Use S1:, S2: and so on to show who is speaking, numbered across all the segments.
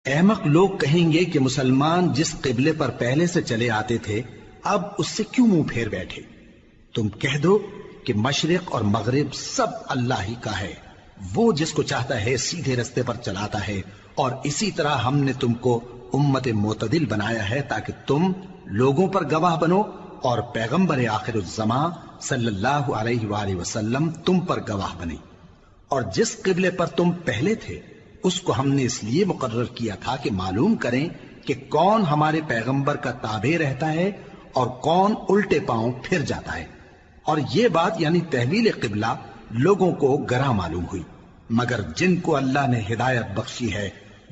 S1: احمق لوگ کہیں گے کہ مسلمان جس قبلے پر پہلے سے چلے آتے تھے اب اس سے کیوں منہ پھیر بیٹھے؟ تم کہہ دو کہ مشرق اور مغرب سب اللہ ہی کا ہے، وہ جس کو چاہتا ہے سیدھے رستے پر چلاتا ہے، اور اسی طرح ہم نے تم کو امت معتدل بنایا ہے تاکہ تم لوگوں پر گواہ بنو اور پیغمبر آخر الزمان صلی اللہ علیہ وآلہ وسلم تم پر گواہ بنے۔ اور جس قبلے پر تم پہلے تھے اس کو ہم نے اس لیے مقرر کیا تھا کہ معلوم کریں کہ کون ہمارے پیغمبر کا تابع رہتا ہے اور کون الٹے پاؤں پھر جاتا ہے۔ اور یہ بات یعنی تحویل قبلہ لوگوں کو گراں معلوم ہوئی، مگر جن کو اللہ نے ہدایت بخشی ہے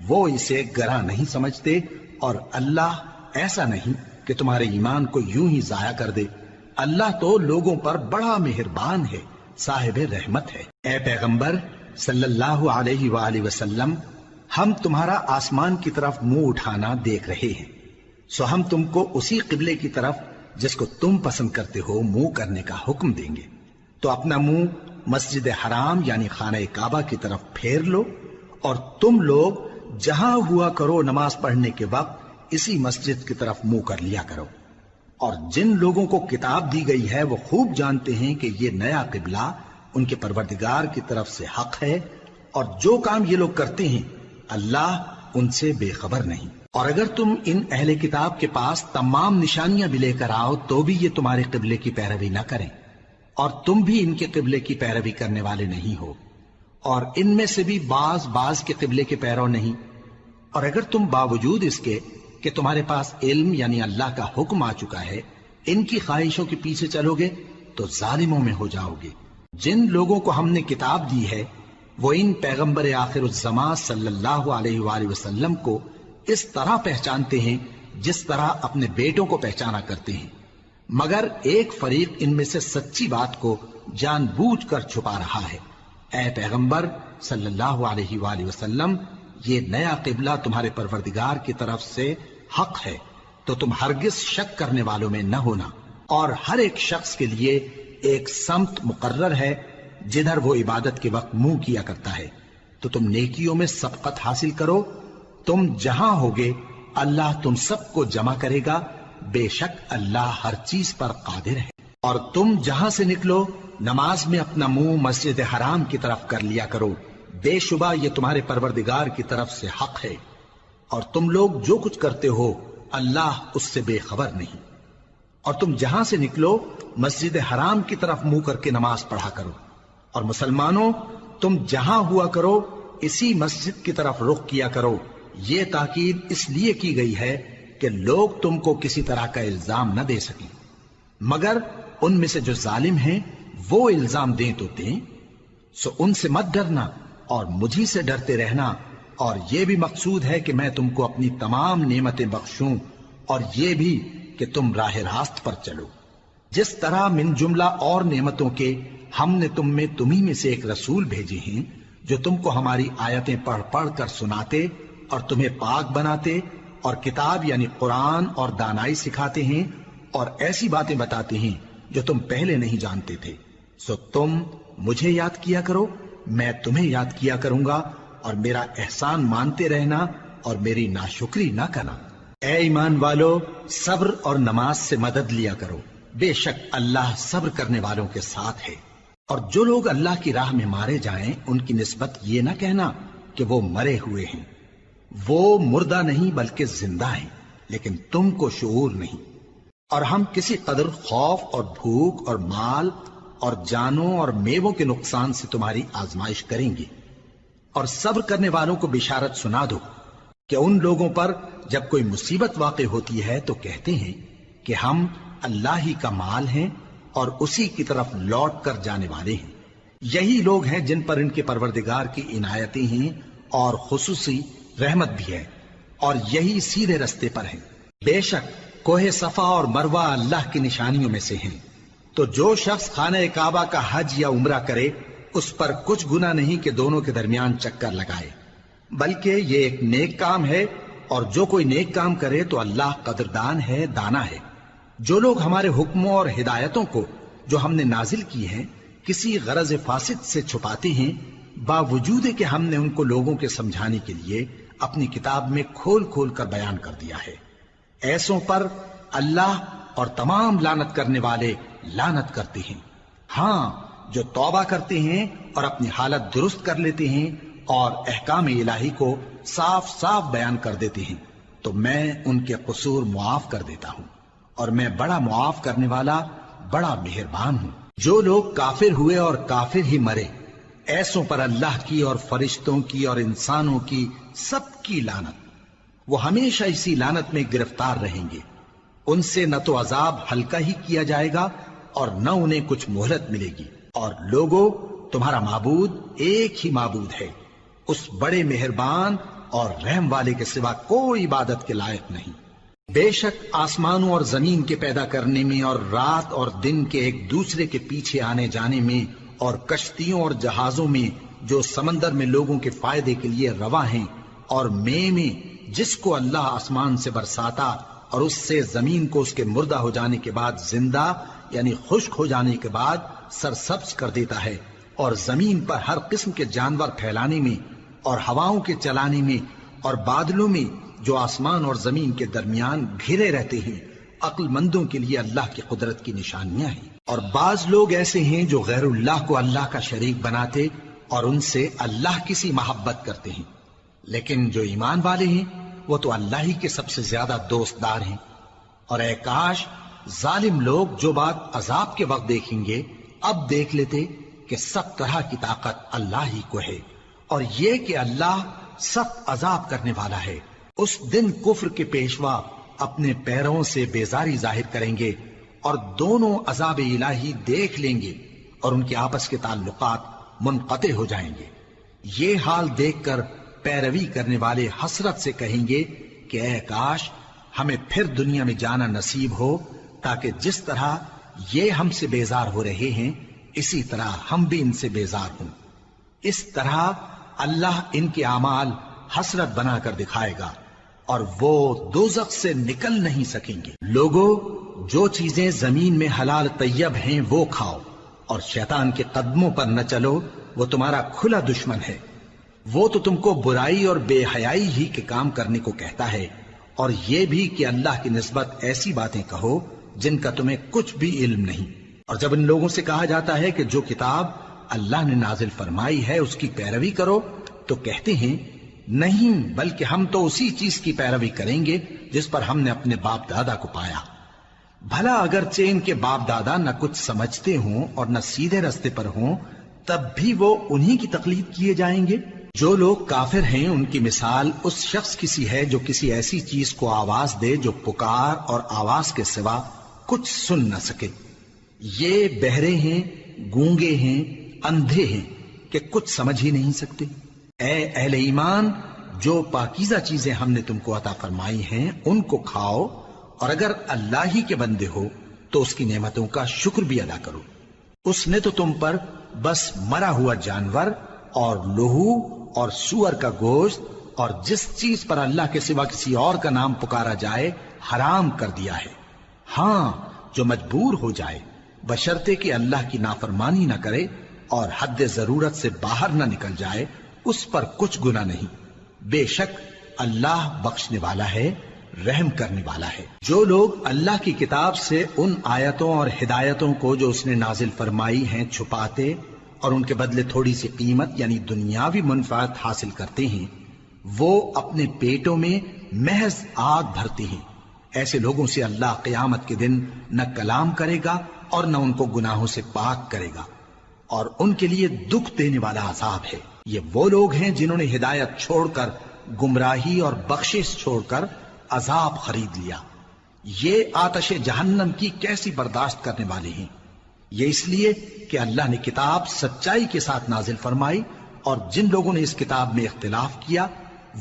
S1: وہ اسے گراں نہیں سمجھتے، اور اللہ ایسا نہیں کہ تمہارے ایمان کو یوں ہی ضائع کر دے۔ اللہ تو لوگوں پر بڑا مہربان ہے، صاحب رحمت ہے۔ اے پیغمبر صلی اللہ علیہ وآلہ وسلم، ہم تمہارا آسمان کی طرف منہ اٹھانا دیکھ رہے ہیں، سو ہم تم کو اسی قبلے کی طرف جس کو تم پسند کرتے ہو منہ کرنے کا حکم دیں گے۔ تو اپنا منہ مسجد حرام یعنی خانہ کعبہ کی طرف پھیر لو، اور تم لوگ جہاں ہوا کرو نماز پڑھنے کے وقت اسی مسجد کی طرف منہ کر لیا کرو۔ اور جن لوگوں کو کتاب دی گئی ہے وہ خوب جانتے ہیں کہ یہ نیا قبلہ ان کے پروردگار کی طرف سے حق ہے، اور جو کام یہ لوگ کرتے ہیں اللہ ان سے بے خبر نہیں۔ اور اگر تم ان اہل کتاب کے پاس تمام نشانیاں بھی لے کر آؤ تو بھی یہ تمہارے قبلے کی پیروی نہ کریں، اور تم بھی ان کے قبلے کی پیروی کرنے والے نہیں ہو، اور ان میں سے بھی بعض کے قبلے کے پیرو نہیں۔ اور اگر تم باوجود اس کے کہ تمہارے پاس علم یعنی اللہ کا حکم آ چکا ہے ان کی خواہشوں کے پیچھے چلو گے تو ظالموں میں ہو جاؤ گے۔ جن لوگوں کو ہم نے کتاب دی ہے وہ ان پیغمبر آخر الزمان صلی اللہ علیہ وآلہ وسلم کو اس طرح پہچانتے ہیں جس طرح اپنے بیٹوں کو پہچانا کرتے ہیں، مگر ایک فریق ان میں سے سچی بات کو جان بوجھ کر چھپا رہا ہے۔ اے پیغمبر صلی اللہ علیہ وآلہ وسلم، یہ نیا قبلہ تمہارے پروردگار کی طرف سے حق ہے، تو تم ہرگز شک کرنے والوں میں نہ ہونا، اور ہر ایک شخص کے لیے ایک سمت مقرر ہے جدھر وہ عبادت کے وقت منہ کیا کرتا ہے، تو تم نیکیوں میں سبقت حاصل کرو۔ تم جہاں ہوگے اللہ تم سب کو جمع کرے گا، بے شک اللہ ہر چیز پر قادر ہے۔ اور تم جہاں سے نکلو نماز میں اپنا منہ مسجد حرام کی طرف کر لیا کرو، بے شبہ یہ تمہارے پروردگار کی طرف سے حق ہے، اور تم لوگ جو کچھ کرتے ہو اللہ اس سے بے خبر نہیں۔ اور تم جہاں سے نکلو مسجد حرام کی طرف منہ کر کے نماز پڑھا کرو، اور مسلمانوں تم جہاں ہوا کرو اسی مسجد کی طرف رخ کیا کرو۔ یہ تاکید اس لیے کی گئی ہے کہ لوگ تم کو کسی طرح کا الزام نہ دے سکیں، مگر ان میں سے جو ظالم ہیں وہ الزام دیں تو دیں، سو ان سے مت ڈرنا اور مجھی سے ڈرتے رہنا، اور یہ بھی مقصود ہے کہ میں تم کو اپنی تمام نعمتیں بخشوں، اور یہ بھی کہ تم راہ راست پر چلو۔ جس طرح من جملہ اور نعمتوں کے ہم نے تمہیں میں سے ایک رسول بھیجے ہیں جو تم کو ہماری آیتیں پڑھ پڑھ کر سناتے اور تمہیں پاک بناتے، اور کتاب یعنی قرآن اور دانائی سکھاتے ہیں، اور ایسی باتیں بتاتے ہیں جو تم پہلے نہیں جانتے تھے، سو تم مجھے یاد کیا کرو، میں تمہیں یاد کیا کروں گا، اور میرا احسان مانتے رہنا اور میری ناشکری نہ کرنا۔ اے ایمان والو، صبر اور نماز سے مدد لیا کرو، بے شک اللہ صبر کرنے والوں کے ساتھ ہے۔ اور جو لوگ اللہ کی راہ میں مارے جائیں ان کی نسبت یہ نہ کہنا کہ وہ مرے ہوئے ہیں، وہ مردہ نہیں بلکہ زندہ ہیں، لیکن تم کو شعور نہیں۔ اور ہم کسی قدر خوف اور بھوک اور مال اور جانوں اور میووں کے نقصان سے تمہاری آزمائش کریں گے، اور صبر کرنے والوں کو بشارت سنا دو کہ ان لوگوں پر جب کوئی مصیبت واقع ہوتی ہے تو کہتے ہیں کہ ہم اللہ ہی کا مال ہیں اور اسی کی طرف لوٹ کر جانے والے ہیں۔ یہی لوگ ہیں جن پر ان کے پروردگار کی عنایتیں ہیں اور خصوصی رحمت بھی ہے، اور یہی سیدھے رستے پر ہیں۔ بے شک کوہ صفا اور مروہ اللہ کی نشانیوں میں سے ہیں، تو جو شخص خانہ کعبہ کا حج یا عمرہ کرے اس پر کچھ گناہ نہیں کہ دونوں کے درمیان چکر لگائے، بلکہ یہ ایک نیک کام ہے، اور جو کوئی نیک کام کرے تو اللہ قدردان ہے، دانا ہے۔ جو لوگ ہمارے حکموں اور ہدایتوں کو جو ہم نے نازل کی ہیں کسی غرض فاسد سے چھپاتے ہیں، باوجود کہ ہم نے ان کو لوگوں کے سمجھانے کے لیے اپنی کتاب میں کھول کھول کر بیان کر دیا ہے۔ ایسوں پر اللہ اور تمام لعنت کرنے والے لعنت کرتے ہیں۔ ہاں، جو توبہ کرتے ہیں اور اپنی حالت درست کر لیتے ہیں اور احکام الہی کو صاف صاف بیان کر دیتے ہیں تو میں ان کے قصور معاف کر دیتا ہوں، اور میں بڑا معاف کرنے والا، بڑا مہربان ہوں۔ جو لوگ کافر ہوئے اور کافر ہی مرے، ایسوں پر اللہ کی اور فرشتوں کی اور انسانوں کی سب کی لعنت، وہ ہمیشہ اسی لعنت میں گرفتار رہیں گے۔ ان سے نہ تو عذاب ہلکا ہی کیا جائے گا اور نہ انہیں کچھ مہلت ملے گی۔ اور لوگوں، تمہارا معبود ایک ہی معبود ہے، اس بڑے مہربان اور رحم والے کے سوا کوئی عبادت کے لائق نہیں۔ بے شک آسمانوں اور زمین کے پیدا کرنے میں اور رات اور دن کے ایک دوسرے کے پیچھے آنے جانے میں اور کشتیوں اور جہازوں میں جو سمندر میں لوگوں کے فائدے کے لیے رواں ہیں، اور میں جس کو اللہ آسمان سے برساتا اور اس سے زمین کو اس کے مردہ ہو جانے کے بعد زندہ یعنی خشک ہو جانے کے بعد سرسبز کر دیتا ہے، اور زمین پر ہر قسم کے جانور پھیلانے میں اور ہواؤں کے چلانے میں اور بادلوں میں جو آسمان اور زمین کے درمیان گھرے رہتے ہیں، عقل مندوں کے لیے اللہ کی قدرت کی نشانیاں ہیں۔ اور بعض لوگ ایسے ہیں جو غیر اللہ کو اللہ کا شریک بناتے اور ان سے اللہ کی سی محبت کرتے ہیں، لیکن جو ایمان والے ہیں وہ تو اللہ ہی کے سب سے زیادہ دوست دار ہیں۔ اور اے کاش ظالم لوگ جو بات عذاب کے وقت دیکھیں گے اب دیکھ لیتے کہ سب طرح کی طاقت اللہ ہی کو ہے، اور یہ کہ اللہ سخت عذاب کرنے والا ہے۔ اس دن کفر کے پیشوا اپنے پیروں سے بیزاری ظاہر کریں گے اور دونوں عذاب الہی دیکھ لیں گے اور ان کے آپس کے تعلقات منقطع ہو جائیں گے۔ یہ حال دیکھ کر پیروی کرنے والے حسرت سے کہیں گے کہ اے کاش ہمیں پھر دنیا میں جانا نصیب ہو، تاکہ جس طرح یہ ہم سے بیزار ہو رہے ہیں اسی طرح ہم بھی ان سے بیزار ہوں۔ اس طرح اللہ ان کے اعمال حسرت بنا کر دکھائے گا اور وہ دوزخ سے نکل نہیں سکیں گے۔ لوگوں، جو چیزیں زمین میں حلال طیب ہیں وہ کھاؤ، اور شیطان کے قدموں پر نہ چلو، وہ تمہارا کھلا دشمن ہے۔ وہ تو تم کو برائی اور بے حیائی ہی کے کام کرنے کو کہتا ہے، اور یہ بھی کہ اللہ کی نسبت ایسی باتیں کہو جن کا تمہیں کچھ بھی علم نہیں۔ اور جب ان لوگوں سے کہا جاتا ہے کہ جو کتاب اللہ نے نازل فرمائی ہے اس کی پیروی کرو، تو کہتے ہیں نہیں، بلکہ ہم تو اسی چیز کی پیروی کریں گے جس پر ہم نے اپنے باپ دادا کو پایا۔ بھلا اگرچہ ان کے باپ دادا نہ کچھ سمجھتے ہوں اور نہ سیدھے رستے پر ہوں، تب بھی وہ انہی کی تقلید کیے جائیں گے۔ جو لوگ کافر ہیں ان کی مثال اس شخص کی سی ہے جو کسی ایسی چیز کو آواز دے جو پکار اور آواز کے سوا کچھ سن نہ سکے۔ یہ بہرے ہیں، گونگے ہیں، اندھے ہیں کہ کچھ سمجھ ہی نہیں سکتے۔ اے اہل ایمان، جو پاکیزہ چیزیں ہم نے تم کو عطا فرمائی ہیں ان کو کھاؤ، اور اگر اللہ ہی کے بندے ہو تو اس کی نعمتوں کا شکر بھی ادا کرو۔ اس نے تو تم پر بس مرا ہوا جانور اور لہو اور سور کا گوشت اور جس چیز پر اللہ کے سوا کسی اور کا نام پکارا جائے حرام کر دیا ہے۔ ہاں، جو مجبور ہو جائے بشرطے کہ اللہ کی نافرمانی نہ کرے اور حد ضرورت سے باہر نہ نکل جائے، اس پر کچھ گناہ نہیں۔ بے شک اللہ بخشنے والا ہے، رحم کرنے والا ہے۔ جو لوگ اللہ کی کتاب سے ان آیتوں اور ہدایتوں کو جو اس نے نازل فرمائی ہیں چھپاتے اور ان کے بدلے تھوڑی سی قیمت یعنی دنیاوی منفعت حاصل کرتے ہیں، وہ اپنے پیٹوں میں محض آگ بھرتے ہیں۔ ایسے لوگوں سے اللہ قیامت کے دن نہ کلام کرے گا اور نہ ان کو گناہوں سے پاک کرے گا، اور ان کے لیے دکھ دینے والا عذاب ہے۔ یہ وہ لوگ ہیں جنہوں نے ہدایت چھوڑ کر گمراہی اور بخشش چھوڑ کر عذاب خرید لیا۔ یہ آتش جہنم کی کیسی برداشت کرنے والے ہیں۔ یہ اس لیے کہ اللہ نے کتاب سچائی کے ساتھ نازل فرمائی، اور جن لوگوں نے اس کتاب میں اختلاف کیا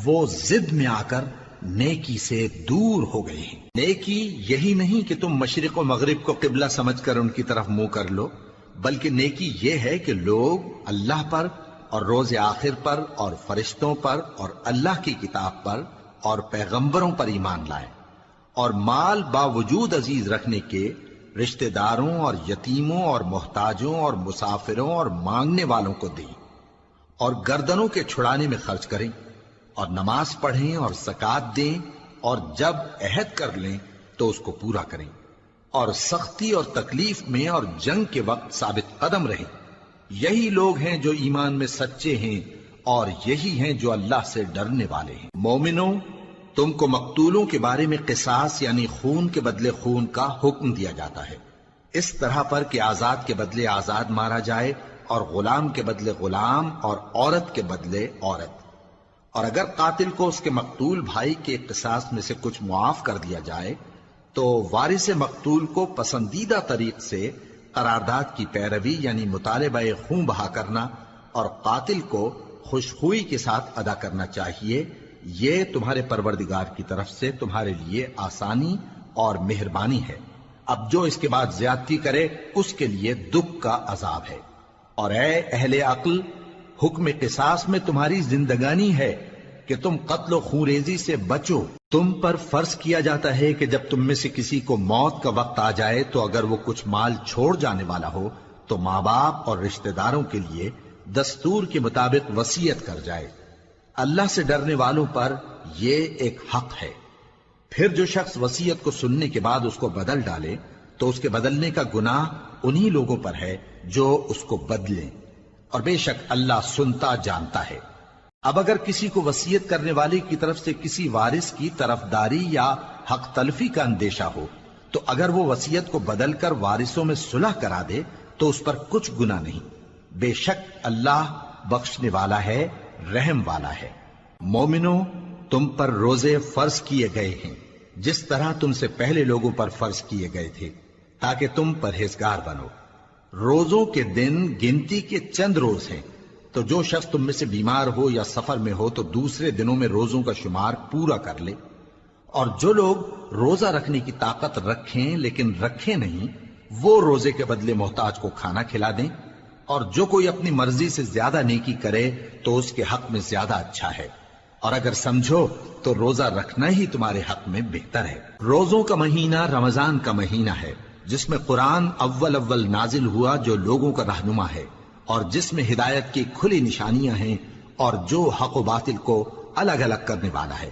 S1: وہ ضد میں آ کر نیکی سے دور ہو گئے ہیں۔ نیکی یہی نہیں کہ تم مشرق و مغرب کو قبلہ سمجھ کر ان کی طرف منہ کر لو، بلکہ نیکی یہ ہے کہ لوگ اللہ پر اور روز آخر پر اور فرشتوں پر اور اللہ کی کتاب پر اور پیغمبروں پر ایمان لائیں، اور مال باوجود عزیز رکھنے کے رشتہ داروں اور یتیموں اور محتاجوں اور مسافروں اور مانگنے والوں کو دیں، اور گردنوں کے چھڑانے میں خرچ کریں،
S2: اور نماز پڑھیں اور زکات دیں، اور جب عہد کر لیں تو اس کو پورا کریں، اور سختی اور تکلیف میں اور جنگ کے وقت ثابت قدم رہیں۔ یہی لوگ ہیں جو ایمان میں سچے ہیں، اور یہی ہیں جو اللہ سے ڈرنے والے ہیں۔ مومنوں، تم کو مقتولوں کے بارے میں قصاص یعنی خون کے بدلے خون کا حکم دیا جاتا ہے، اس طرح پر کہ آزاد کے بدلے آزاد مارا جائے، اور غلام کے بدلے غلام، اور عورت کے بدلے عورت۔ اور اگر قاتل کو اس کے مقتول بھائی کے قصاص میں سے کچھ معاف کر دیا جائے تو وارث مقتول کو پسندیدہ طریق سے قرارداد کی پیروی یعنی مطالبہ خون بہا کرنا اور قاتل کو خوشخوئی کے ساتھ ادا کرنا چاہیے۔ یہ تمہارے پروردگار کی طرف سے تمہارے لیے آسانی اور مہربانی ہے۔ اب جو اس کے بعد زیادتی کرے اس کے لیے دکھ کا عذاب ہے۔ اور اے اہل عقل، حکم قصاص میں تمہاری زندگانی ہے کہ تم قتل و خونریزی سے بچو۔ تم پر فرض کیا جاتا ہے کہ جب تم میں سے کسی کو موت کا وقت آ جائے تو اگر وہ کچھ مال چھوڑ جانے والا ہو تو ماں باپ اور رشتہ داروں کے لیے دستور کے مطابق وصیت کر جائے۔ اللہ سے ڈرنے والوں پر یہ ایک حق ہے۔ پھر جو شخص وصیت کو سننے کے بعد اس کو بدل ڈالے تو اس کے بدلنے کا گناہ انہی لوگوں پر ہے جو اس کو بدلیں، اور بے شک اللہ سنتا جانتا ہے۔ اب اگر کسی کو وصیت کرنے والے کی طرف سے کسی وارث کی طرفداری یا حق تلفی کا اندیشہ ہو تو اگر وہ وصیت کو بدل کر وارثوں میں صلح کرا دے تو اس پر کچھ گناہ نہیں، بے شک اللہ بخشنے والا ہے، رحم والا ہے۔ مومنوں، تم پر روزے فرض کیے گئے ہیں جس طرح تم سے پہلے لوگوں پر فرض کیے گئے تھے تاکہ تم پرہیزگار بنو۔ روزوں کے دن گنتی کے چند روز ہیں، تو جو شخص تم میں سے بیمار ہو یا سفر میں ہو تو دوسرے دنوں میں روزوں کا شمار پورا کر لے۔ اور جو لوگ روزہ رکھنے کی طاقت رکھیں لیکن رکھیں نہیں، وہ روزے کے بدلے محتاج کو کھانا کھلا دیں۔ اور جو کوئی اپنی مرضی سے زیادہ نیکی کرے تو اس کے حق میں زیادہ اچھا ہے، اور اگر سمجھو تو روزہ رکھنا ہی تمہارے حق میں بہتر ہے۔ روزوں کا مہینہ رمضان کا مہینہ ہے جس میں قرآن اول نازل ہوا، جو لوگوں کا رہنما ہے اور جس میں ہدایت کی کھلی نشانیاں ہیں، اور جو حق و باطل کو الگ الگ کرنے والا ہے۔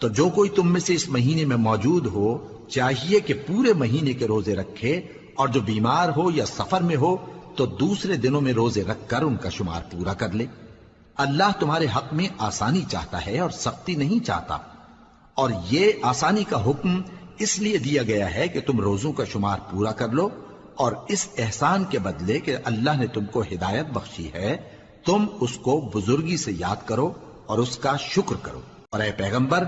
S2: تو جو کوئی تم میں سے اس مہینے میں موجود ہو چاہیے کہ پورے مہینے کے روزے رکھے، اور جو بیمار ہو یا سفر میں ہو تو دوسرے دنوں میں روزے رکھ کر ان کا شمار پورا کر لے۔ اللہ تمہارے حق میں آسانی چاہتا ہے اور سختی نہیں چاہتا، اور یہ آسانی کا حکم اس لیے دیا گیا ہے کہ تم روزوں کا شمار پورا کر لو، اور اس احسان کے بدلے کہ اللہ نے تم کو ہدایت بخشی ہے تم اس کو بزرگی سے یاد کرو اور اس کا شکر کرو۔ اور اے پیغمبر،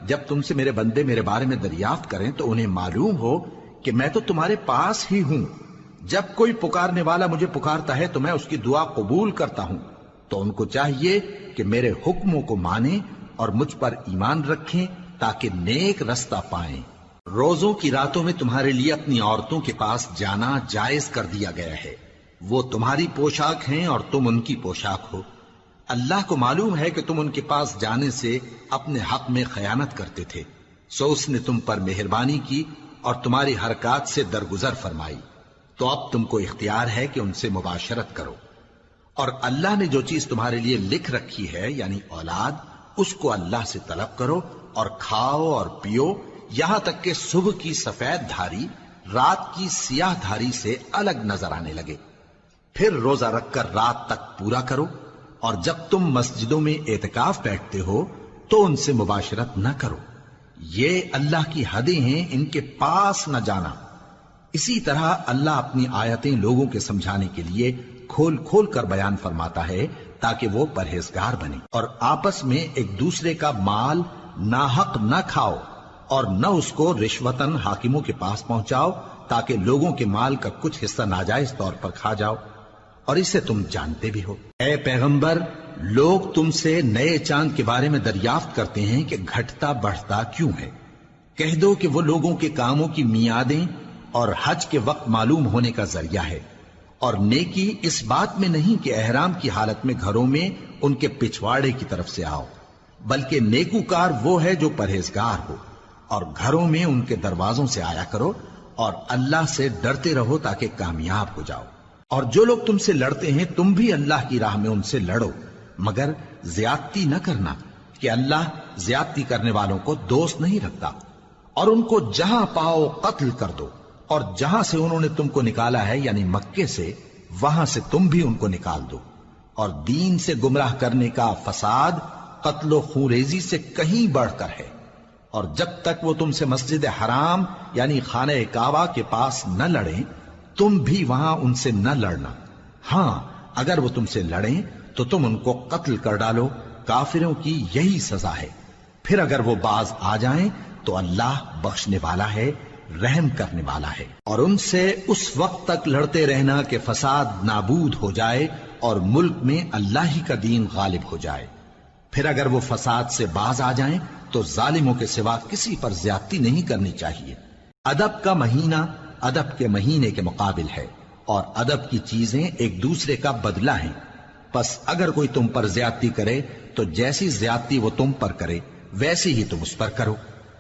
S2: جب تم سے میرے بندے میرے بارے میں دریافت کریں تو انہیں معلوم ہو کہ میں تو تمہارے پاس ہی ہوں۔ جب کوئی پکارنے والا مجھے پکارتا ہے تو میں اس کی دعا قبول کرتا ہوں، تو ان کو چاہیے کہ میرے حکموں کو مانیں اور مجھ پر ایمان رکھیں تاکہ نیک رستہ پائیں۔ روزوں کی راتوں میں تمہارے لیے اپنی عورتوں کے پاس جانا جائز کر دیا گیا ہے، وہ تمہاری پوشاک ہیں اور تم ان کی پوشاک ہو۔ اللہ کو معلوم ہے کہ تم ان کے پاس جانے سے اپنے حق میں خیانت کرتے تھے، سو اس نے تم پر مہربانی کی اور تمہاری حرکات سے درگزر فرمائی، تو اب تم کو اختیار ہے کہ ان سے مباشرت کرو۔ اور اللہ نے جو چیز تمہارے لیے لکھ رکھی ہے یعنی اولاد، اس کو اللہ سے طلب کرو اور کھاؤ اور پیو یہاں تک کہ صبح کی سفید دھاری رات کی سیاہ دھاری سے الگ نظر آنے لگے، پھر روزہ رکھ کر رات تک پورا کرو۔ اور جب تم مسجدوں میں اعتکاف بیٹھتے ہو تو ان سے مباشرت نہ کرو، یہ اللہ کی حدیں ہیں، ان کے پاس نہ جانا۔ اسی طرح اللہ اپنی آیتیں لوگوں کے سمجھانے کے لیے کھول کھول کر بیان فرماتا ہے تاکہ وہ پرہیزگار بنے۔ اور آپس میں ایک دوسرے کا مال ناحق نہ کھاؤ، اور نہ اس کو رشوتاً حاکموں کے پاس پہنچاؤ تاکہ لوگوں کے مال کا کچھ حصہ ناجائز طور پر کھا جاؤ، اور اسے تم جانتے بھی ہو۔ اے پیغمبر، لوگ تم سے نئے چاند کے بارے میں دریافت کرتے ہیں کہ گھٹتا بڑھتا کیوں ہے۔ کہہ دو کہ وہ لوگوں کے کاموں کی میعادیں اور حج کے وقت معلوم ہونے کا ذریعہ ہے، اور نیکی اس بات میں نہیں کہ احرام کی حالت میں گھروں میں ان کے پچھواڑے کی طرف سے آؤ، بلکہ نیکوکار وہ ہے جو پرہیزگار ہو، اور گھروں میں ان کے دروازوں سے آیا کرو، اور اللہ سے ڈرتے رہو تاکہ کامیاب ہو جاؤ۔ اور جو لوگ تم سے لڑتے ہیں تم بھی اللہ کی راہ میں ان سے لڑو، مگر زیادتی نہ کرنا، کہ اللہ زیادتی کرنے والوں کو دوست نہیں رکھتا، اور ان کو جہاں پاؤ قتل کر دو، اور جہاں سے انہوں نے تم کو نکالا ہے یعنی مکے سے، وہاں سے تم بھی ان کو نکال دو۔ اور دین سے گمراہ کرنے کا فساد قتل و خونریزی سے کہیں بڑھ کر ہے، اور جب تک وہ تم سے مسجد حرام یعنی خانہ کعبہ کے پاس نہ لڑیں تم بھی وہاں ان سے نہ لڑنا۔ ہاں اگر وہ تم سے لڑیں تو تم ان کو قتل کر ڈالو، کافروں کی یہی سزا ہے۔ پھر اگر وہ باز آ جائیں تو اللہ بخشنے والا ہے، رحم کرنے والا ہے۔ اور ان سے اس وقت تک لڑتے رہنا کہ فساد نابود ہو جائے اور ملک میں اللہ ہی کا دین غالب ہو جائے۔ پھر اگر وہ فساد سے باز آ جائیں تو ظالموں کے سوا کسی پر زیادتی نہیں کرنی چاہیے۔ ادب کا مہینہ ادب کے مہینے کے مقابل ہے، اور ادب کی چیزیں ایک دوسرے کا بدلہ ہیں۔ پس اگر کوئی تم پر زیادتی کرے تو جیسی زیادتی وہ تم پر کرے ویسی ہی تم اس پر کرو،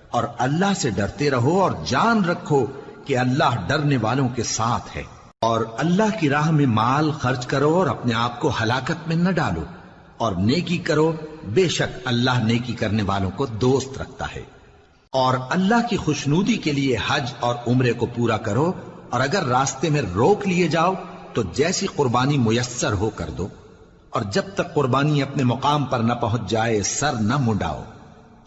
S2: اور اللہ سے ڈرتے رہو اور جان رکھو کہ اللہ ڈرنے والوں کے ساتھ ہے۔ اور اللہ کی راہ میں مال خرچ کرو اور اپنے آپ کو ہلاکت میں نہ ڈالو، اور نیکی کرو، بے شک اللہ نیکی کرنے والوں کو دوست رکھتا ہے۔ اور اللہ کی خوشنودی کے لیے حج اور عمرے کو پورا کرو، اور اگر راستے میں روک لیے جاؤ تو جیسی قربانی میسر ہو کر دو، اور جب تک قربانی اپنے مقام پر نہ پہنچ جائے سر نہ منڈاؤ۔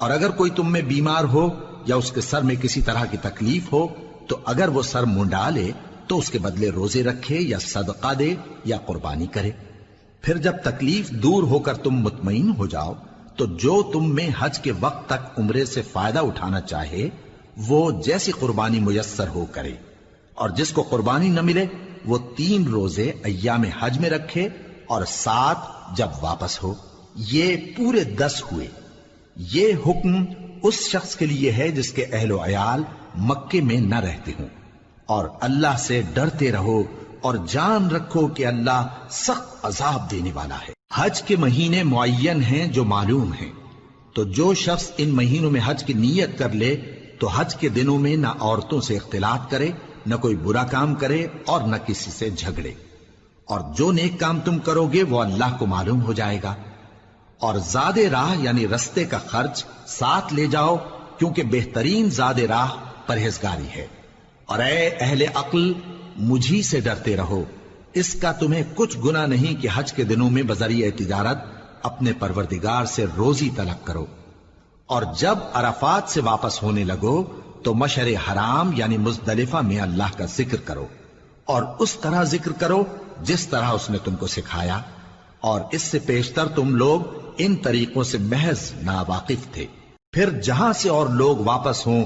S2: اور اگر کوئی تم میں بیمار ہو یا اس کے سر میں کسی طرح کی تکلیف ہو تو اگر وہ سر منڈا لے تو اس کے بدلے روزے رکھے یا صدقہ دے یا قربانی کرے۔ پھر جب تکلیف دور ہو کر تم مطمئن ہو جاؤ تو جو تم میں حج کے وقت تک عمرے سے فائدہ اٹھانا چاہے وہ جیسی قربانی میسر ہو کرے، اور جس کو قربانی نہ ملے وہ 3 روزے ایام حج میں رکھے اور 7 جب واپس ہو، یہ پورے 10 ہوئے۔ یہ حکم اس شخص کے لیے ہے جس کے اہل و عیال مکے میں نہ رہتے ہوں۔ اور اللہ سے ڈرتے رہو اور جان رکھو کہ اللہ سخت عذاب دینے والا ہے۔ حج کے مہینے معین ہیں جو معلوم ہیں، تو جو شخص ان مہینوں میں حج کی نیت کر لے تو حج کے دنوں میں نہ عورتوں سے اختلاط کرے، نہ کوئی برا کام کرے اور نہ کسی سے جھگڑے۔ اور جو نیک کام تم کرو گے وہ اللہ کو معلوم ہو جائے گا۔ اور زاد راہ یعنی رستے کا خرچ ساتھ لے جاؤ، کیونکہ بہترین زاد راہ پرہیزگاری ہے۔ اور اے اہل عقل مجھی سے ڈرتے رہو، اس کا تمہیں کچھ گناہ نہیں کہ حج کے دنوں میں بذریعہ تجارت اپنے پروردگار سے روزی طلب کرو۔ اور جب عرفات سے واپس ہونے لگو تو مشعر حرام یعنی مزدلفہ میں اللہ کا ذکر کرو، اور اس طرح ذکر کرو جس طرح اس نے تم کو سکھایا، اور اس سے پیشتر تم لوگ ان طریقوں سے محض ناواقف تھے۔ پھر جہاں سے اور لوگ واپس ہوں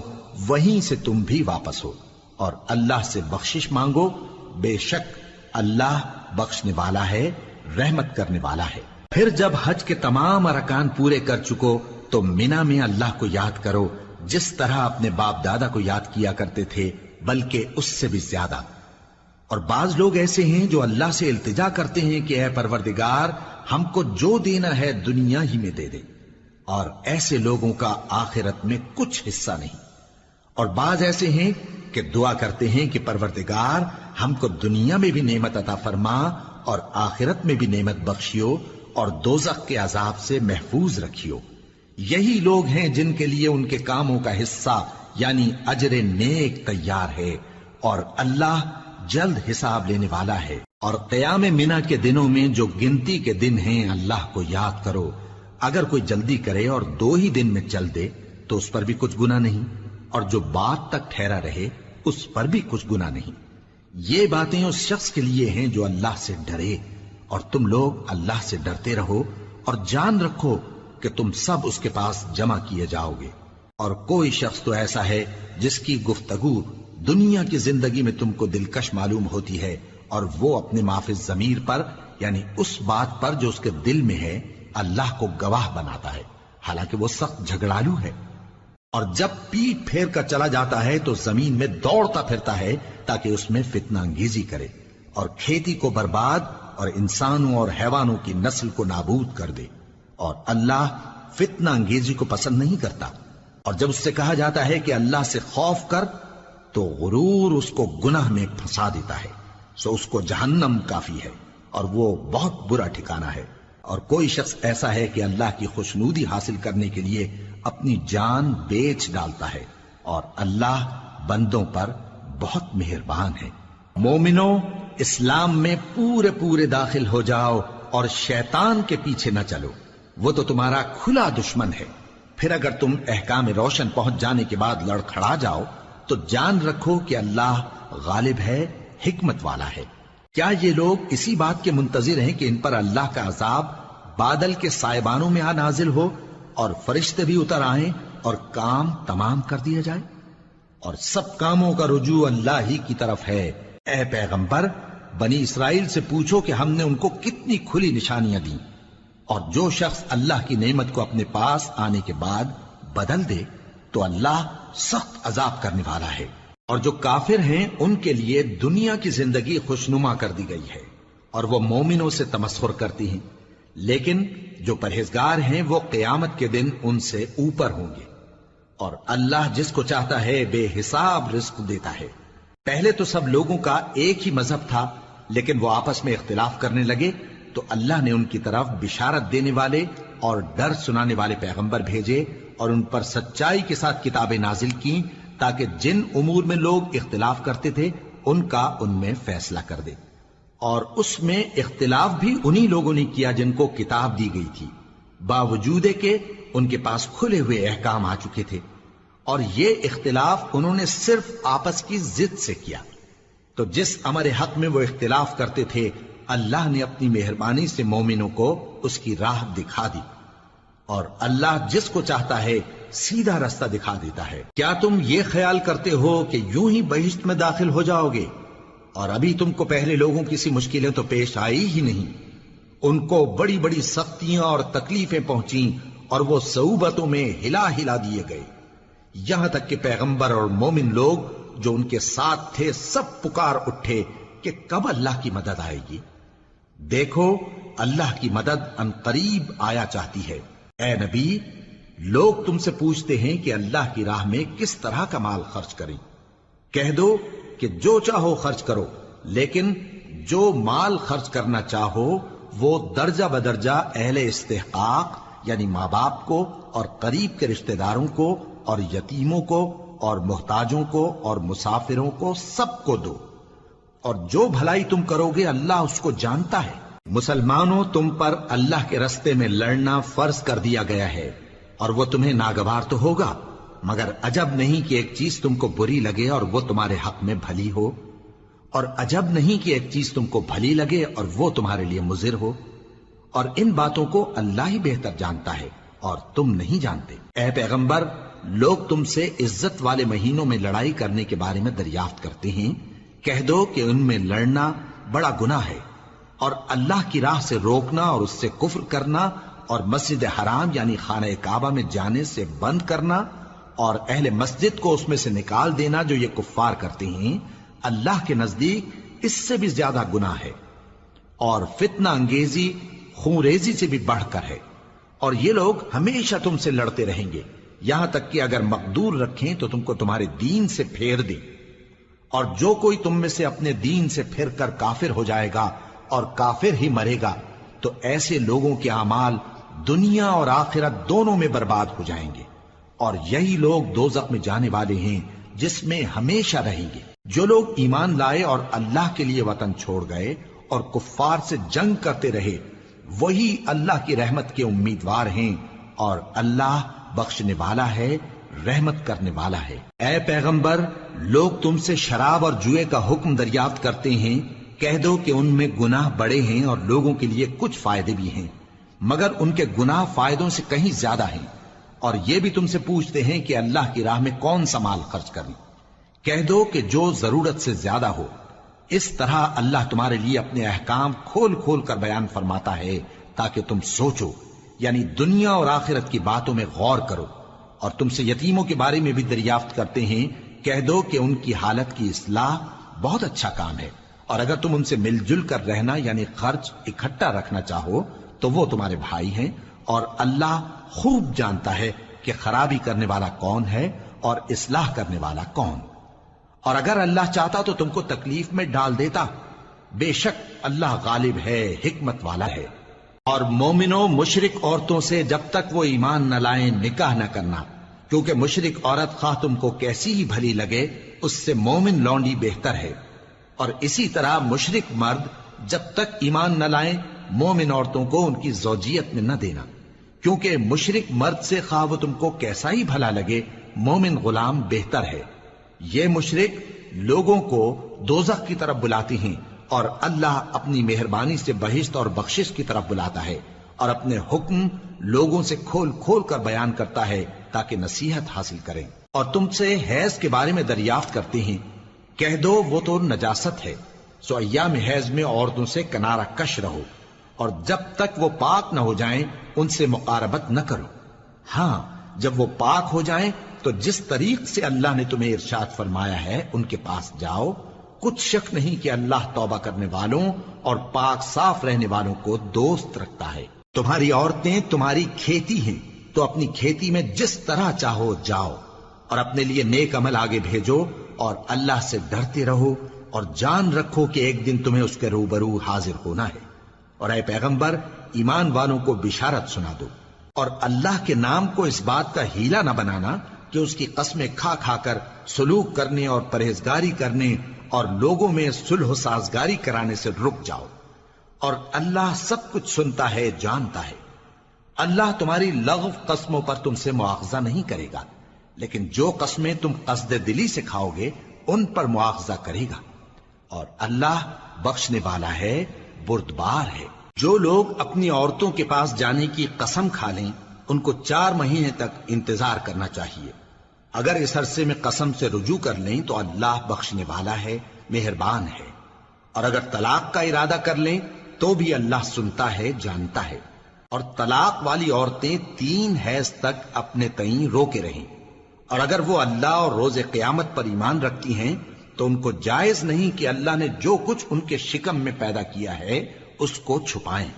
S2: وہیں سے تم بھی واپس ہو، اور اللہ سے بخشش مانگو، بے شک اللہ بخشنے والا ہے، رحمت کرنے والا ہے۔ پھر جب حج کے تمام ارکان پورے کر چکو تو مینا میں اللہ کو یاد کرو جس طرح اپنے باپ دادا کو یاد کیا کرتے تھے، بلکہ اس سے بھی زیادہ۔ اور بعض لوگ ایسے ہیں جو اللہ سے التجا کرتے ہیں کہ اے پروردگار ہم کو جو دینا ہے دنیا ہی میں دے دے، اور ایسے لوگوں کا آخرت میں کچھ حصہ نہیں۔ اور بعض ایسے ہیں کہ دعا کرتے ہیں کہ پروردگار ہم کو دنیا میں بھی نعمت عطا فرما اور آخرت میں بھی نعمت بخشیو اور دوزخ کے عذاب سے محفوظ رکھیو۔ یہی لوگ ہیں جن کے لیے ان کے کاموں کا حصہ یعنی اجر نیک تیار ہے، اور اللہ جلد حساب لینے والا ہے۔ اور قیام منا کے دنوں میں جو گنتی کے دن ہیں اللہ کو یاد کرو، اگر کوئی جلدی کرے اور 2 ہی دن میں چل دے تو اس پر بھی کچھ گناہ نہیں، اور جو بات تک ٹھہرا رہے اس پر بھی کچھ گناہ نہیں۔ یہ باتیں اس شخص کے لیے ہیں جو اللہ سے ڈرے، اور تم لوگ اللہ سے ڈرتے رہو اور جان رکھو کہ تم سب اس کے پاس جمع کیے جاؤ گے۔ اور کوئی شخص تو ایسا ہے جس کی گفتگو دنیا کی زندگی میں تم کو دلکش معلوم ہوتی ہے، اور وہ اپنے معافی ضمیر پر یعنی اس بات پر جو اس کے دل میں ہے اللہ کو گواہ بناتا ہے، حالانکہ وہ سخت جھگڑالو ہے۔ اور جب پیٹ پھیر کر چلا جاتا ہے تو زمین میں دوڑتا پھرتا ہے تاکہ اس میں فتنہ انگیزی کرے اور کھیتی کو برباد اور انسانوں اور حیوانوں کی نسل کو نابود کر دے، اور اللہ فتنہ انگیزی کو پسند نہیں کرتا۔ اور جب اس سے کہا جاتا ہے کہ اللہ سے خوف کر تو غرور اس کو گناہ میں پھنسا دیتا ہے، سو اس کو جہنم کافی ہے اور وہ بہت برا ٹھکانہ ہے۔
S1: اور کوئی شخص ایسا ہے کہ اللہ کی خوشنودی حاصل کرنے کے لیے اپنی جان بیچ ڈالتا ہے، اور اللہ بندوں پر بہت مہربان ہے۔ مومنو، اسلام میں پورے پورے داخل ہو جاؤ اور شیطان کے پیچھے نہ چلو، وہ تو تمہارا کھلا دشمن ہے۔ پھر اگر تم احکام روشن پہنچ جانے کے بعد لڑکھڑا جاؤ تو جان رکھو کہ اللہ غالب ہے، حکمت والا ہے۔ کیا یہ لوگ اسی بات کے منتظر ہیں کہ ان پر اللہ کا عذاب بادل کے سائبانوں میں نازل ہو اور فرشتے بھی اتر آئیں اور کام تمام کر دیا جائے؟ اور سب کاموں کا رجوع اللہ ہی کی طرف ہے۔ اے پیغمبر، بنی اسرائیل سے پوچھو کہ ہم نے ان کو کتنی کھلی نشانیاں دیں، اور جو شخص اللہ کی نعمت کو اپنے پاس آنے کے بعد بدل دے تو اللہ سخت عذاب کرنے والا ہے۔ اور جو کافر ہیں ان کے لیے دنیا کی زندگی خوشنما کر دی گئی ہے، اور وہ مومنوں سے تمسخر کرتی ہیں، لیکن جو پرہیزگار ہیں وہ قیامت کے دن ان سے اوپر ہوں گے۔ اور اللہ جس کو چاہتا ہے بے حساب رزق دیتا ہے۔ پہلے تو سب لوگوں کا ایک ہی مذہب تھا، لیکن وہ آپس میں اختلاف کرنے لگے تو اللہ نے ان کی طرف بشارت دینے والے اور ڈر سنانے والے پیغمبر بھیجے، اور ان پر سچائی کے ساتھ کتابیں نازل کی، تاکہ جن امور میں لوگ اختلاف کرتے تھے ان کا ان میں فیصلہ کر دے۔ اور اس میں اختلاف بھی انہی لوگوں نے کیا جن کو کتاب دی گئی تھی، باوجود کہ ان کے پاس کھلے ہوئے احکام آ چکے تھے، اور یہ اختلاف انہوں نے صرف آپس کی ضد سے کیا۔ تو جس امر حق میں وہ اختلاف کرتے تھے اللہ نے اپنی مہربانی سے مومنوں کو اس کی راہ دکھا دی، اور اللہ جس کو چاہتا ہے سیدھا رستہ دکھا دیتا ہے۔ کیا تم یہ خیال کرتے ہو کہ یوں ہی بہشت میں داخل ہو جاؤ گے، اور ابھی تم کو پہلے لوگوں کی سی مشکلیں تو پیش آئی ہی نہیں؟ ان کو بڑی بڑی سختیاں اور تکلیفیں پہنچیں، اور وہ صعوبتوں میں ہلا ہلا دیے گئے، یہاں تک کہ پیغمبر اور مومن لوگ جو ان کے ساتھ تھے سب پکار اٹھے کہ کب اللہ کی مدد آئے گی۔ دیکھو اللہ کی مدد ان قریب آیا چاہتی ہے۔ اے نبی، لوگ تم سے پوچھتے ہیں کہ اللہ کی راہ میں کس طرح کا مال خرچ کریں۔ کہہ دو کہ جو چاہو خرچ کرو، لیکن جو مال خرچ کرنا چاہو وہ درجہ بدرجہ اہل استحقاق یعنی ماں باپ کو اور قریب کے رشتہ داروں کو اور یتیموں کو اور محتاجوں کو اور مسافروں کو سب کو دو، اور جو بھلائی تم کرو گے اللہ اس کو جانتا ہے۔ مسلمانوں، تم پر اللہ کے رستے میں لڑنا فرض کر دیا گیا ہے، اور وہ تمہیں ناگوار تو ہوگا، مگر عجب نہیں کہ ایک چیز تم کو بری لگے اور وہ تمہارے حق میں بھلی ہو، اور عجب نہیں کہ ایک چیز تم کو بھلی لگے اور وہ تمہارے لیے مضر ہو، اور ان باتوں کو اللہ ہی بہتر جانتا ہے اور تم نہیں جانتے۔ اے پیغمبر، لوگ تم سے عزت والے مہینوں میں لڑائی کرنے کے بارے میں دریافت کرتے ہیں، کہہ دو کہ ان میں لڑنا بڑا گناہ ہے، اور اللہ کی راہ سے روکنا اور اس سے کفر کرنا اور مسجد حرام یعنی خانہ کعبہ میں جانے سے بند کرنا اور اہل مسجد کو اس میں سے نکال دینا جو یہ کفار کرتے ہیں، اللہ کے نزدیک اس سے بھی زیادہ گناہ ہے، اور فتنہ انگیزی خونریزی سے بھی بڑھ کر ہے۔ اور یہ لوگ ہمیشہ تم سے لڑتے رہیں گے، یہاں تک کہ اگر مقدور رکھیں تو تم کو تمہارے دین سے پھیر دیں، اور جو کوئی تم میں سے اپنے دین سے پھر کر کافر ہو جائے گا اور کافر ہی مرے گا تو ایسے لوگوں کے اعمال دنیا اور آخرت دونوں میں برباد ہو جائیں گے، اور یہی لوگ دوزخ میں جانے والے ہیں جس میں ہمیشہ رہیں گے۔ جو لوگ ایمان لائے اور اللہ کے لیے وطن چھوڑ گئے اور کفار سے جنگ کرتے رہے وہی اللہ کی رحمت کے امیدوار ہیں، اور اللہ بخشنے والا ہے، رحمت کرنے والا ہے۔ اے پیغمبر، لوگ تم سے شراب اور جوئے کا حکم دریافت کرتے ہیں، کہہ دو کہ ان میں گناہ بڑے ہیں اور لوگوں کے لیے کچھ فائدے بھی ہیں، مگر ان کے گناہ فائدوں سے کہیں زیادہ ہیں۔ اور یہ بھی تم سے پوچھتے ہیں کہ اللہ کی راہ میں کون سا مال خرچ کریں، کہہ دو کہ جو ضرورت سے زیادہ ہو۔ اس طرح اللہ تمہارے لیے اپنے احکام کھول کھول کر بیان فرماتا ہے تاکہ تم سوچو، یعنی دنیا اور آخرت کی باتوں میں غور کرو۔ اور تم سے یتیموں کے بارے میں بھی دریافت کرتے ہیں، کہہ دو کہ ان کی حالت کی اصلاح بہت اچھا کام ہے، اور اگر تم ان سے مل جل کر رہنا یعنی خرچ اکٹھا رکھنا چاہو تو وہ تمہارے بھائی ہیں، اور اللہ خوب جانتا ہے کہ خرابی کرنے والا کون ہے اور اصلاح کرنے والا کون۔ اور اگر اللہ چاہتا تو تم کو تکلیف میں ڈال دیتا، بے شک اللہ غالب ہے، حکمت والا ہے۔
S2: اور مومنوں مشرک عورتوں سے جب تک وہ ایمان نہ لائیں نکاح نہ کرنا، کیونکہ مشرک عورت خواہ تم کو کیسی ہی بھلی لگے اس سے مومن لونڈی بہتر ہے۔ اور اسی طرح مشرک مرد جب تک ایمان نہ لائیں مومن عورتوں کو ان کی زوجیت میں نہ دینا، کیونکہ مشرک مرد سے خواہ وہ تم کو کیسا ہی بھلا لگے مومن غلام بہتر ہے۔ یہ مشرک لوگوں کو دوزخ کی طرف بلاتی ہیں، اور اللہ اپنی مہربانی سے بہشت اور بخشش کی طرف بلاتا ہے، اور اپنے حکم لوگوں سے کھول کھول کر بیان کرتا ہے تاکہ نصیحت حاصل کریں۔ اور تم سے حیض کے بارے میں دریافت کرتے ہیں، کہہ دو وہ تو نجاست ہے، سو ایام حیض میں عورتوں سے کنارہ کش رہو، اور جب تک وہ پاک نہ ہو جائیں ان سے مقاربت نہ کرو۔ ہاں جب وہ پاک ہو جائیں تو جس طریق سے اللہ نے تمہیں ارشاد فرمایا ہے ان کے پاس جاؤ، کچھ شک نہیں کہ اللہ توبہ کرنے والوں اور پاک صاف رہنے والوں کو دوست رکھتا ہے۔ تمہاری عورتیں تمہاری کھیتی ہیں، تو اپنی کھیتی میں جس طرح چاہو جاؤ، اور اپنے لیے نیک عمل آگے بھیجو، اور اللہ سے ڈرتے رہو، اور جان رکھو کہ ایک دن تمہیں اس کے روبرو حاضر ہونا ہے۔ اور اے پیغمبر ایمان والوں کو بشارت سنا دو، اور اللہ کے نام کو اس بات کا ہیلا نہ بنانا کہ اس کی قسمیں کھا کھا کر سلوک کرنے اور پرہیزگاری کرنے اور لوگوں میں صلح و سازگاری کرانے سے رک جاؤ، اور اللہ سب کچھ سنتا ہے جانتا ہے۔ اللہ تمہاری لغو قسموں پر تم سے مواخذہ نہیں کرے گا، لیکن جو قسمیں تم قصد دلی سے کھاؤ گے ان پر مواخذہ کرے گا، اور اللہ بخشنے والا ہے بردبار ہے۔ جو لوگ اپنی عورتوں کے پاس جانے کی قسم کھا لیں ان کو 4 مہینے تک انتظار کرنا چاہیے۔ اگر اس عرصے میں قسم سے رجوع کر لیں تو اللہ بخشنے والا ہے، مہربان ہے، اور اگر طلاق کا ارادہ کر لیں تو بھی اللہ سنتا ہے جانتا ہے۔ اور طلاق والی عورتیں 3 حیض تک اپنے تئیں روکے رہیں، اور اگر وہ اللہ اور روز قیامت پر ایمان رکھتی ہیں تو ان کو جائز نہیں کہ اللہ نے جو کچھ ان کے شکم میں پیدا کیا ہے اس کو چھپائیں،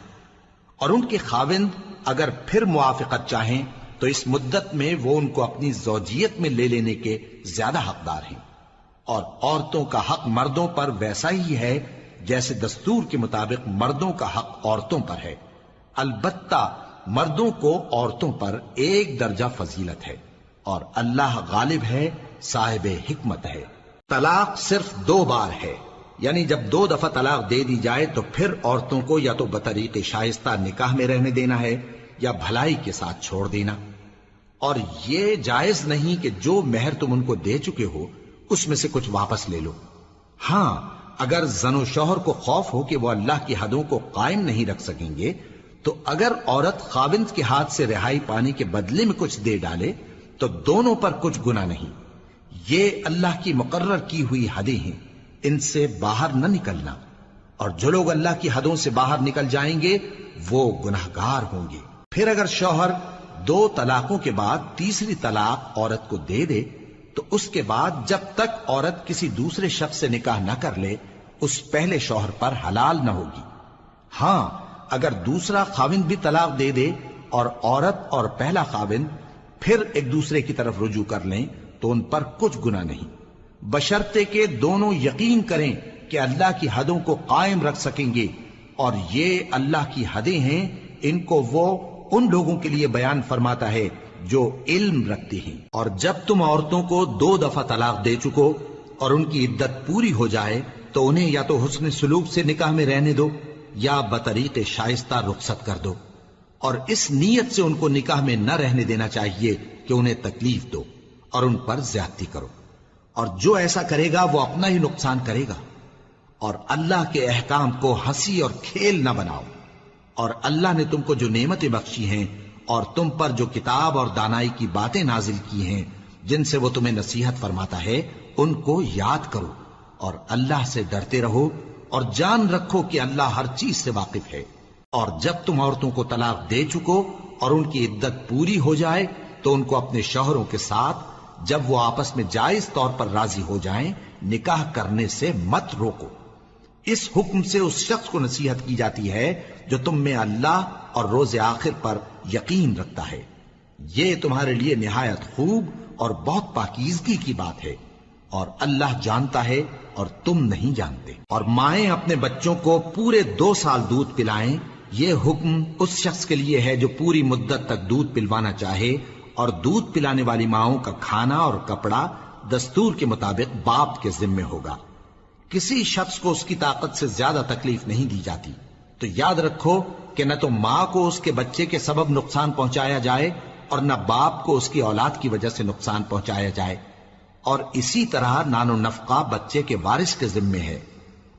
S2: اور ان کے خاوند اگر پھر موافقت چاہیں تو اس مدت میں وہ ان کو اپنی زوجیت میں لے لینے کے زیادہ حقدار ہیں۔ اور عورتوں کا حق مردوں پر ویسا ہی ہے جیسے دستور کے مطابق مردوں کا حق عورتوں پر ہے، البتہ مردوں کو عورتوں پر 1 درجہ فضیلت ہے، اور اللہ غالب ہے صاحب حکمت ہے۔ طلاق صرف 2 بار ہے، یعنی جب 2 دفعہ طلاق دے دی جائے تو پھر عورتوں کو یا تو بطریق شائستہ نکاح میں رہنے دینا ہے یا بھلائی کے ساتھ چھوڑ دینا، اور یہ جائز نہیں کہ جو مہر تم ان کو دے چکے ہو اس میں سے کچھ واپس لے لو۔ ہاں اگر زن و شوہر کو خوف ہو کہ وہ اللہ کی حدوں کو قائم نہیں رکھ سکیں گے تو اگر عورت خاوند کے ہاتھ سے رہائی پانے کے بدلے میں کچھ دے ڈالے تو دونوں پر کچھ گناہ نہیں۔ یہ اللہ کی مقرر کی ہوئی حدیں ہیں، ان سے باہر نہ نکلنا، اور جو لوگ اللہ کی حدوں سے باہر نکل جائیں گے وہ گناہگار ہوں گے۔ پھر اگر شوہر 2 طلاقوں کے بعد تیسری طلاق عورت کو دے دے تو اس کے بعد جب تک عورت کسی دوسرے شخص سے نکاح نہ کر لے اس پہلے شوہر پر حلال نہ ہوگی۔ ہاں اگر دوسرا خاوند بھی طلاق دے دے اور عورت اور پہلا خاوند پھر ایک دوسرے کی طرف رجوع کر لیں تو ان پر کچھ گناہ نہیں، بشرطے کہ دونوں یقین کریں کہ اللہ کی حدوں کو قائم رکھ سکیں گے، اور یہ اللہ کی حدیں ہیں، ان کو وہ ان لوگوں کے لیے بیان فرماتا ہے جو علم رکھتے ہیں۔ اور جب تم عورتوں کو 2 دفعہ طلاق دے چکو اور ان کی عدت پوری ہو جائے تو انہیں یا تو حسن سلوک سے نکاح میں رہنے دو یا بطریق شائستہ رخصت کر دو، اور اس نیت سے ان کو نکاح میں نہ رہنے دینا چاہیے کہ انہیں تکلیف دو اور ان پر زیادتی کرو، اور جو ایسا کرے گا وہ اپنا ہی نقصان کرے گا۔ اور اللہ کے احکام کو ہنسی اور کھیل نہ بناؤ، اور اللہ نے تم کو جو نعمتیں بخشی ہیں اور تم پر جو کتاب اور دانائی کی باتیں نازل کی ہیں جن سے وہ تمہیں نصیحت فرماتا ہے ان کو یاد کرو، اور اللہ سے ڈرتے رہو، اور جان رکھو کہ اللہ ہر چیز سے واقف ہے۔ اور جب تم عورتوں کو طلاق دے چکو اور ان کی عدت پوری ہو جائے تو ان کو اپنے شوہروں کے ساتھ جب وہ آپس میں جائز طور پر راضی ہو جائیں نکاح کرنے سے مت روکو۔ اس حکم سے اس شخص کو نصیحت کی جاتی ہے جو تم میں اللہ اور روز آخر پر یقین رکھتا ہے، یہ تمہارے لیے نہایت خوب اور بہت پاکیزگی کی بات ہے، اور اللہ جانتا ہے اور تم نہیں جانتے۔ اور مائیں اپنے بچوں کو پورے 2 سال دودھ پلائیں یہ حکم اس شخص کے لیے ہے جو پوری مدت تک دودھ پلوانا چاہے، اور دودھ پلانے والی ماؤں کا کھانا اور کپڑا دستور کے مطابق باپ کے ذمے ہوگا۔ کسی شخص کو اس کی طاقت سے زیادہ تکلیف نہیں دی جاتی، تو یاد رکھو کہ نہ تو ماں کو اس کے بچے کے سبب نقصان پہنچایا جائے اور نہ باپ کو اس کی اولاد کی وجہ سے نقصان پہنچایا جائے، اور اسی طرح نان و نفقہ بچے کے وارث کے ذمے ہے۔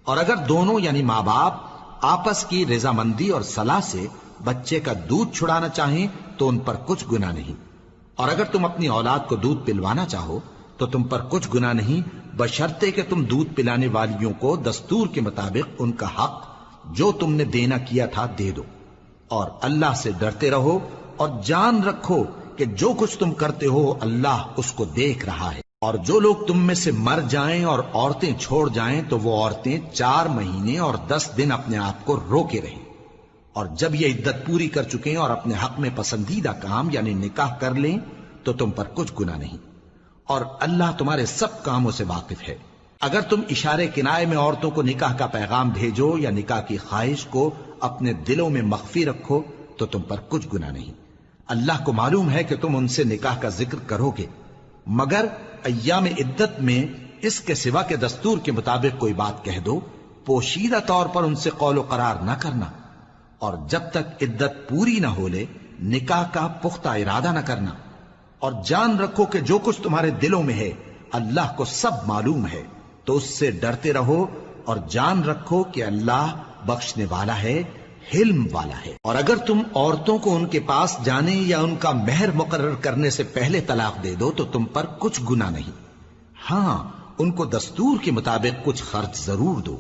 S2: اور اگر دونوں یعنی ماں باپ آپس کی رضامندی اور صلاح سے بچے کا دودھ چھڑانا چاہیں تو ان پر کچھ گناہ نہیں، اور اگر تم اپنی اولاد کو دودھ پلوانا چاہو تو تم پر کچھ گناہ نہیں، بشرطے کہ تم دودھ پلانے والیوں کو دستور کے مطابق ان کا حق جو تم نے دینا کیا تھا دے دو، اور اللہ سے ڈرتے رہو اور جان رکھو کہ جو کچھ تم کرتے ہو اللہ اس کو دیکھ رہا ہے۔ اور جو لوگ تم میں سے مر جائیں اور عورتیں چھوڑ جائیں تو وہ عورتیں 4 مہینے اور 10 دن اپنے آپ کو روکے رہیں، اور جب یہ عدت پوری کر چکیں اور اپنے حق میں پسندیدہ کام یعنی نکاح کر لیں تو تم پر کچھ گناہ نہیں، اور اللہ تمہارے سب کاموں سے واقف ہے۔ اگر تم اشارے کنائے میں عورتوں کو نکاح کا پیغام بھیجو یا نکاح کی خواہش کو اپنے دلوں میں مخفی رکھو تو تم پر کچھ گناہ نہیں۔ اللہ کو معلوم ہے کہ تم ان سے نکاح کا ذکر کرو گے، مگر ایام عدت میں اس کے سوا کے دستور کے مطابق کوئی بات کہہ دو، پوشیدہ طور پر ان سے قول و قرار نہ کرنا، اور جب تک عدت پوری نہ ہو لے نکاح کا پختہ ارادہ نہ کرنا، اور جان رکھو کہ جو کچھ تمہارے دلوں میں ہے اللہ کو سب معلوم ہے، تو اس سے ڈرتے رہو اور جان رکھو کہ اللہ بخشنے والا ہے، حلم والا ہے۔ اور اگر تم عورتوں کو ان کے پاس جانے یا ان کا مہر مقرر کرنے سے پہلے طلاق دے دو تو تم پر کچھ گناہ نہیں، ہاں ان کو دستور کے مطابق کچھ خرچ ضرور دو،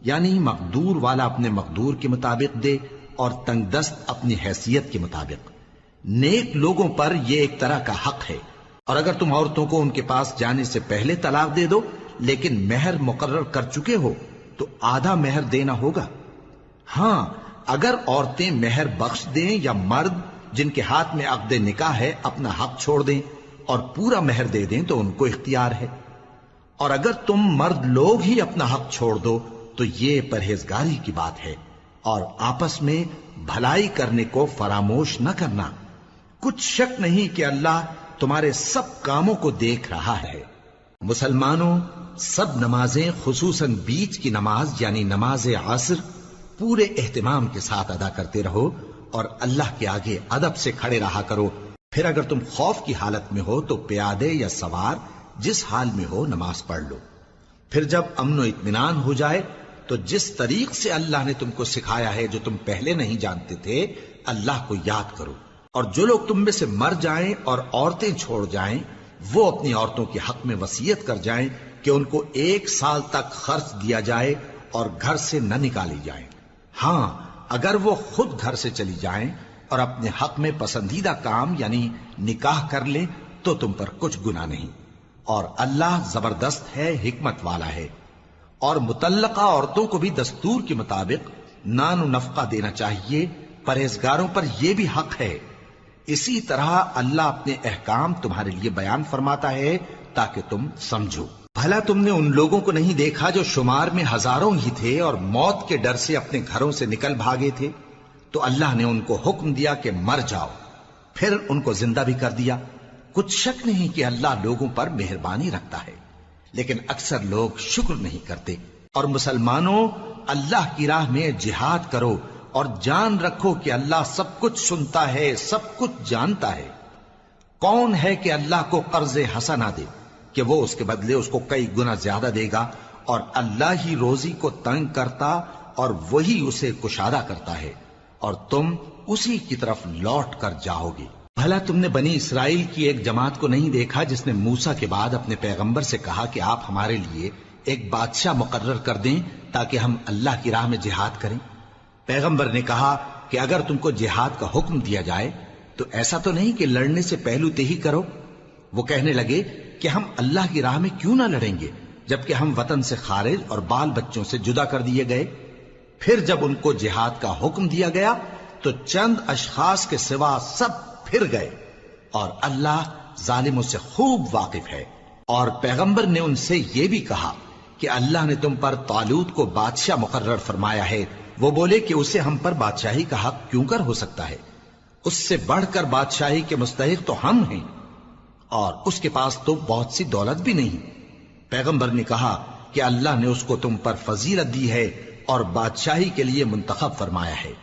S2: یعنی مقدور والا اپنے مقدور کے مطابق دے اور تنگ دست اپنی حیثیت کے مطابق۔ نیک لوگوں پر یہ ایک طرح کا حق ہے۔ اور اگر تم عورتوں کو ان کے پاس جانے سے پہلے طلاق دے دو لیکن مہر مقرر کر چکے ہو تو آدھا مہر دینا ہوگا۔ ہاں اگر عورتیں مہر بخش دیں یا مرد جن کے ہاتھ میں عقد نکاح ہے اپنا حق چھوڑ دیں اور پورا مہر دے دیں تو ان کو اختیار ہے، اور اگر تم مرد لوگ ہی اپنا حق چھوڑ دو تو یہ پرہیزگاری کی بات ہے، اور آپس میں بھلائی کرنے کو فراموش نہ کرنا۔ کچھ شک نہیں کہ اللہ تمہارے سب کاموں کو دیکھ رہا ہے۔ مسلمانوں، سب نمازیں خصوصاً بیچ کی نماز یعنی نماز عصر پورے اہتمام کے ساتھ ادا کرتے رہو اور اللہ کے آگے ادب سے کھڑے رہا کرو۔ پھر اگر تم خوف کی حالت میں ہو تو پیادے یا سوار جس حال میں ہو نماز پڑھ لو۔ پھر جب امن و اطمینان ہو جائے تو جس طریق سے اللہ نے تم کو سکھایا ہے جو تم پہلے نہیں جانتے تھے اللہ کو یاد کرو۔ اور جو لوگ تم میں سے مر جائیں اور عورتیں چھوڑ جائیں وہ اپنی عورتوں کے حق میں وصیت کر جائیں کہ ان کو 1 سال تک خرچ دیا جائے اور گھر سے نہ نکالی جائیں۔ ہاں اگر وہ خود گھر سے چلی جائیں اور اپنے حق میں پسندیدہ کام یعنی نکاح کر لیں تو تم پر کچھ گناہ نہیں، اور اللہ زبردست ہے، حکمت والا ہے۔ اور مطلقہ عورتوں کو بھی دستور کے مطابق نان و نفقہ دینا چاہیے، پرہیزگاروں پر یہ بھی حق ہے۔ اسی طرح اللہ اپنے احکام تمہارے لیے بیان فرماتا ہے تاکہ تم سمجھو۔ بھلا تم نے ان لوگوں کو نہیں دیکھا جو شمار میں ہزاروں ہی تھے اور موت کے ڈر سے اپنے گھروں سے نکل بھاگے تھے، تو اللہ نے ان کو حکم دیا کہ مر جاؤ، پھر ان کو زندہ بھی کر دیا۔ کچھ شک نہیں کہ اللہ لوگوں پر مہربانی رکھتا ہے، لیکن اکثر لوگ شکر نہیں کرتے۔ اور مسلمانوں، اللہ کی راہ میں جہاد کرو اور جان رکھو کہ اللہ سب کچھ سنتا ہے، سب کچھ جانتا ہے۔ کون ہے کہ اللہ کو قرض حسنہ دے کہ وہ اس کے بدلے اس کو کئی گنا زیادہ دے گا، اور اللہ ہی روزی کو تنگ کرتا اور وہی اسے کشادہ کرتا ہے، اور تم اسی کی طرف لوٹ کر جاؤ گے۔ بھلا تم نے بنی اسرائیل کی ایک جماعت کو نہیں دیکھا جس نے موسیٰ کے بعد اپنے پیغمبر سے کہا کہ آپ ہمارے لیے ایک بادشاہ مقرر کر دیں تاکہ ہم اللہ کی راہ میں جہاد کریں؟ پیغمبر نے کہا کہ اگر تم کو جہاد کا حکم دیا جائے تو ایسا تو نہیں کہ لڑنے سے پہلو تہی کرو۔ وہ کہنے لگے کہ ہم اللہ کی راہ میں کیوں نہ لڑیں گے جبکہ ہم وطن سے خارج اور بال بچوں سے جدا کر دیے گئے۔ پھر جب ان کو جہاد کا حکم دیا گیا تو چند اشخاص کے سوا سب پھر گئے، اور اللہ ظالموں سے خوب واقف ہے۔ اور پیغمبر نے ان سے یہ بھی کہا کہ اللہ نے تم پر طالوت کو بادشاہ مقرر فرمایا ہے وہ بولے کہ اسے ہم پر بادشاہی کا حق کیوں کر ہو سکتا ہے؟ اس سے بڑھ کر بادشاہی کے مستحق تو ہم ہیں، اور اس کے پاس تو بہت سی دولت بھی نہیں۔ پیغمبر نے کہا کہ اللہ نے اس کو تم پر فضیلت دی ہے اور بادشاہی کے لیے منتخب فرمایا ہے۔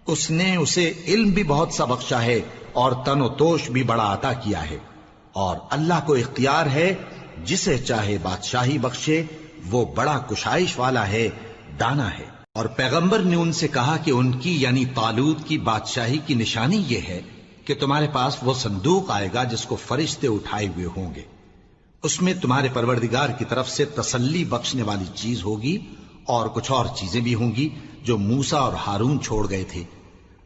S2: اس نے اسے علم بھی بہت سا بخشا ہے اور تن و توش بھی بڑا عطا کیا ہے، اور اللہ کو اختیار ہے جسے چاہے بادشاہی بخشے، وہ بڑا کشائش والا ہے، دانا ہے۔ اور پیغمبر نے ان سے کہا کہ ان کی یعنی طالوت کی بادشاہی کی نشانی یہ ہے کہ تمہارے پاس وہ صندوق آئے گا جس کو فرشتے اٹھائے ہوئے ہوں گے، اس میں تمہارے پروردگار کی طرف سے تسلی بخشنے والی چیز ہوگی اور کچھ اور چیزیں بھی ہوں گی جو موسیٰ اور ہارون چھوڑ گئے تھے۔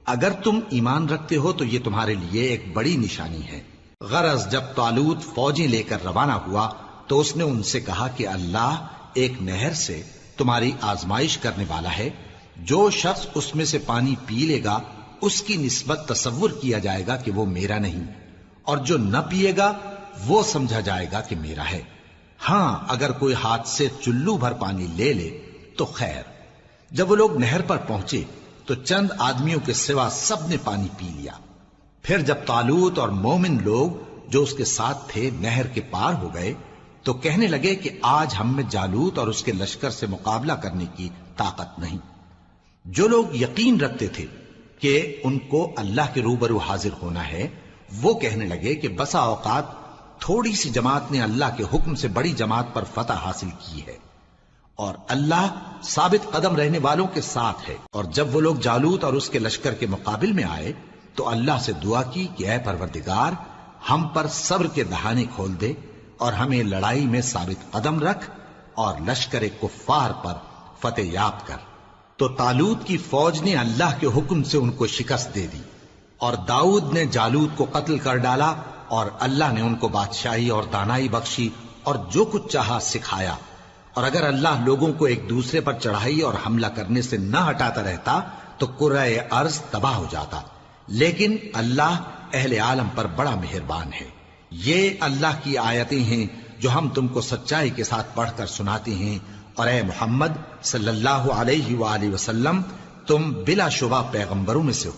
S2: اگر تم ایمان رکھتے ہو تو یہ تمہارے لیے ایک بڑی نشانی ہے۔ غرض جب طالوت فوجیں لے کر روانہ ہوا تو اس نے ان سے کہا کہ اللہ ایک نہر سے تمہاری آزمائش کرنے والا ہے، جو شخص اس میں سے پانی پی لے گا اس کی نسبت تصور کیا جائے گا کہ وہ میرا نہیں، اور جو نہ پیے گا وہ سمجھا جائے گا کہ میرا ہے۔ ہاں اگر کوئی ہاتھ سے چلو بھر پانی لے لے تو خیر۔ جب وہ لوگ نہر پر پہنچے تو چند آدمیوں کے سوا سب نے پانی پی لیا۔ پھر جب طالوت اور مومن لوگ جو اس کے ساتھ تھے نہر کے پار ہو گئے تو کہنے لگے کہ آج ہم میں جالوت اور اس کے لشکر سے مقابلہ کرنے کی طاقت نہیں۔ جو لوگ یقین رکھتے تھے کہ ان کو اللہ کے روبرو حاضر ہونا ہے، وہ کہنے لگے کہ بسا اوقات تھوڑی سی جماعت نے اللہ کے حکم سے بڑی جماعت پر فتح حاصل کی ہے، اور اللہ ثابت قدم رہنے والوں کے ساتھ ہے۔ اور جب وہ لوگ جالوت اور اس کے لشکر کے مقابل میں آئے تو اللہ سے دعا کی کہ اے پروردگار، ہم پر صبر کے دہانے کھول دے اور ہمیں لڑائی میں ثابت قدم رکھ اور لشکر کفار پر فتح یاب کر۔ تو طالوت کی فوج نے اللہ کے حکم سے ان کو شکست دے دی، اور داؤد نے جالوت کو قتل کر ڈالا، اور اللہ نے ان کو بادشاہی اور دانائی بخشی اور جو کچھ چاہا سکھایا۔ اور اگر اللہ لوگوں کو ایک دوسرے پر چڑھائی اور حملہ کرنے سے نہ ہٹاتا رہتا تو کرۂ ارض تباہ ہو جاتا، لیکن اللہ اہل عالم پر بڑا مہربان ہے۔ یہ اللہ کی آیتیں ہیں جو ہم تم کو سچائی کے ساتھ پڑھ کر سناتے ہیں، اور اے محمد صلی اللہ علیہ وآلہ وسلم تم بلا شبہ پیغمبروں میں سے ہو۔